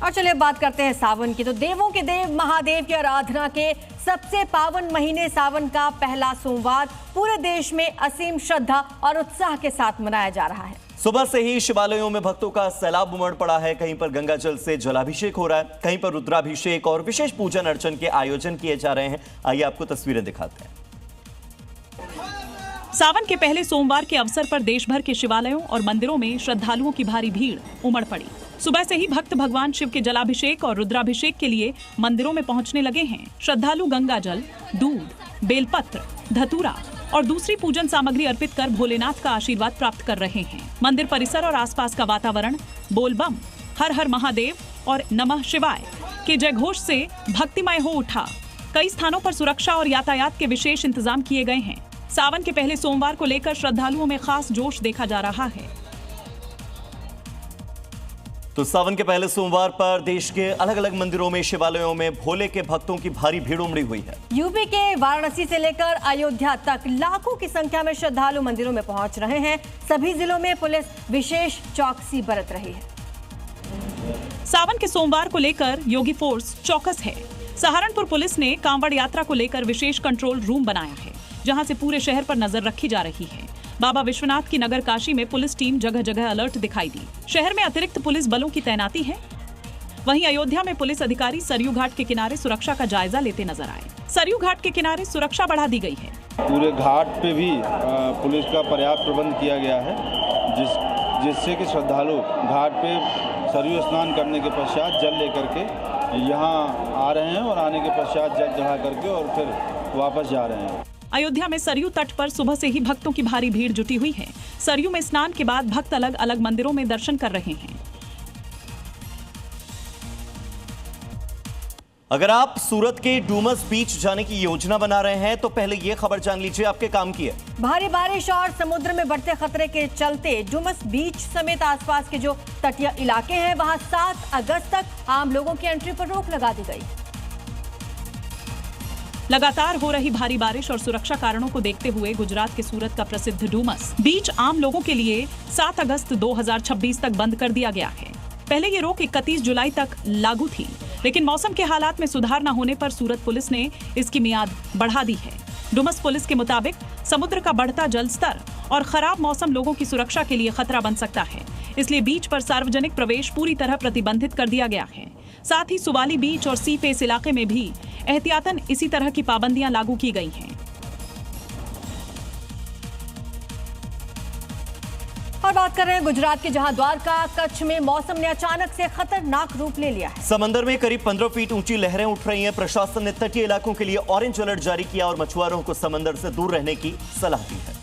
और चलिए बात करते हैं सावन की। तो देवों के देव महादेव की आराधना के सबसे पावन महीने सावन का पहला सोमवार पूरे देश में असीम श्रद्धा और उत्साह के साथ मनाया जा रहा है। सुबह से ही शिवालयों में भक्तों का सैलाब उमड़ पड़ा है। कहीं पर गंगा जल से जलाभिषेक हो रहा है, कहीं पर रुद्राभिषेक और विशेष पूजन अर्चन के आयोजन किए जा रहे हैं। आइए आपको तस्वीरें दिखाते हैं। सावन के पहले सोमवार के अवसर पर देश भर के शिवालयों और मंदिरों में श्रद्धालुओं की भारी भीड़ उमड़ पड़ी। सुबह से ही भक्त भगवान शिव के जलाभिषेक और रुद्राभिषेक के लिए मंदिरों में पहुंचने लगे हैं। श्रद्धालु गंगा जल, दूध, बेलपत्र, धतूरा और दूसरी पूजन सामग्री अर्पित कर भोलेनाथ का आशीर्वाद प्राप्त कर रहे हैं। मंदिर परिसर और आसपास का वातावरण बोलबम, हर हर महादेव और नमः शिवाय के जयघोष से भक्तिमय हो उठा। कई स्थानों पर सुरक्षा और यातायात के विशेष इंतजाम किए गए हैं। सावन के पहले सोमवार को लेकर श्रद्धालुओं में खास जोश देखा जा रहा है। तो सावन के पहले सोमवार पर देश के अलग अलग मंदिरों में, शिवालयों में भोले के भक्तों की भारी भीड़ उमड़ी हुई है। यूपी के वाराणसी से लेकर अयोध्या तक लाखों की संख्या में श्रद्धालु मंदिरों में पहुंच रहे हैं। सभी जिलों में पुलिस विशेष चौकसी बरत रही है। सावन के सोमवार को लेकर योगी फोर्स चौकस है। सहारनपुर पुलिस ने कांवड़ यात्रा को लेकर विशेष कंट्रोल रूम बनाया है, जहां से पूरे शहर पर नजर रखी जा रही है। बाबा विश्वनाथ की नगर काशी में पुलिस टीम जगह जगह अलर्ट दिखाई दी। शहर में अतिरिक्त पुलिस बलों की तैनाती है। वहीं अयोध्या में पुलिस अधिकारी सरयू घाट के किनारे सुरक्षा का जायजा लेते नजर आए। सरयू घाट के किनारे सुरक्षा बढ़ा दी गई है। पूरे घाट पे भी पुलिस का पर्याप्त प्रबंध किया गया है, जिससे कि श्रद्धालु घाट पे सरयू स्नान करने के पश्चात जल लेकर के यहाँ आ रहे हैं और आने के पश्चात जल चढ़ा करके और फिर वापस जा रहे हैं। अयोध्या में सरयू तट पर सुबह से ही भक्तों की भारी भीड़ जुटी हुई है। सरयू में स्नान के बाद भक्त अलग अलग मंदिरों में दर्शन कर रहे हैं। अगर आप सूरत के डूमस बीच जाने की योजना बना रहे हैं तो पहले ये खबर जान लीजिए आपके काम की है। भारी बारिश और समुद्र में बढ़ते खतरे के चलते डूमस बीच समेत आसपास के जो तटीय इलाके हैं वहां 7 अगस्त तक आम लोगों की एंट्री पर रोक लगा दी गई। लगातार हो रही भारी बारिश और सुरक्षा कारणों को देखते हुए गुजरात के सूरत का प्रसिद्ध डूमस बीच आम लोगों के लिए 7 अगस्त 2026 तक बंद कर दिया गया है। पहले ये रोक 31 जुलाई तक लागू थी, लेकिन मौसम के हालात में सुधार न होने पर सूरत पुलिस ने इसकी मियाद बढ़ा दी है। डूमस पुलिस के मुताबिक समुद्र का बढ़ता जल स्तर और खराब मौसम लोगों की सुरक्षा के लिए खतरा बन सकता है, इसलिए बीच पर सार्वजनिक प्रवेश पूरी तरह प्रतिबंधित कर दिया गया है। साथ ही सुवाली बीच और सी फेस इलाके में भी एहतियातन इसी तरह की पाबंदियां लागू की गई हैं। और बात कर रहे हैं गुजरात के, जहां द्वारका कच्छ में मौसम ने अचानक से खतरनाक रूप ले लिया है। समंदर में करीब 15 फीट ऊंची लहरें उठ रही हैं। प्रशासन ने तटीय इलाकों के लिए ऑरेंज अलर्ट जारी किया और मछुआरों को समंदर से दूर रहने की सलाह दी है।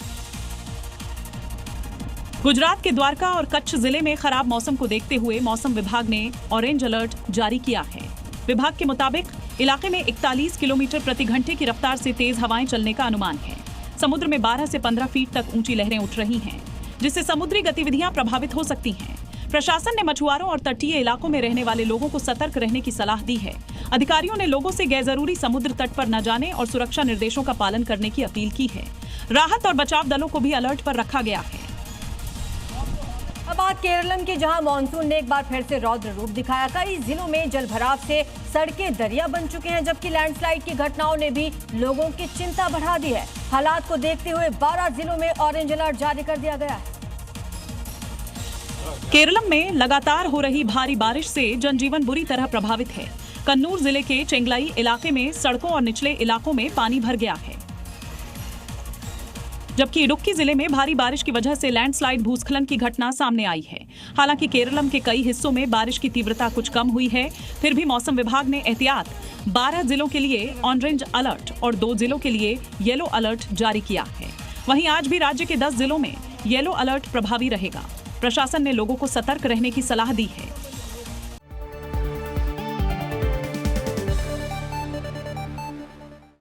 गुजरात के द्वारका और कच्छ जिले में खराब मौसम को देखते हुए मौसम विभाग ने ऑरेंज अलर्ट जारी किया है। विभाग के मुताबिक इलाके में 41 किलोमीटर प्रति घंटे की रफ्तार से तेज हवाएं चलने का अनुमान है। समुद्र में 12 से 15 फीट तक ऊंची लहरें उठ रही हैं, जिससे समुद्री गतिविधियां प्रभावित हो सकती हैं। प्रशासन ने मछुआरों और तटीय इलाकों में रहने वाले लोगों को सतर्क रहने की सलाह दी है। अधिकारियों ने लोगों से गैरजरूरी समुद्र तट पर न जाने और सुरक्षा निर्देशों का पालन करने की अपील की है। राहत और बचाव दलों को भी अलर्ट पर रखा गया है। अब बात केरलम की, जहां मानसून ने एक बार फिर से रौद्र रूप दिखाया। कई जिलों में जलभराव से सड़कें दरिया बन चुके हैं, जबकि लैंडस्लाइड की घटनाओं ने भी लोगों की चिंता बढ़ा दी है। हालात को देखते हुए 12 जिलों में ऑरेंज अलर्ट जारी कर दिया गया है। केरलम में लगातार हो रही भारी बारिश से जनजीवन बुरी तरह प्रभावित है। कन्नूर जिले के चेंगलाई इलाके में सड़कों और निचले इलाकों में पानी भर गया है, जबकि इडुक्की जिले में भारी बारिश की वजह से लैंडस्लाइड भूस्खलन की घटना सामने आई है। हालांकि केरलम के कई हिस्सों में बारिश की तीव्रता कुछ कम हुई है, फिर भी मौसम विभाग ने एहतियात 12 जिलों के लिए ऑरेंज अलर्ट और 2 जिलों के लिए येलो अलर्ट जारी किया है। वहीं आज भी राज्य के 10 जिलों में येलो अलर्ट प्रभावी रहेगा। प्रशासन ने लोगों को सतर्क रहने की सलाह दी है।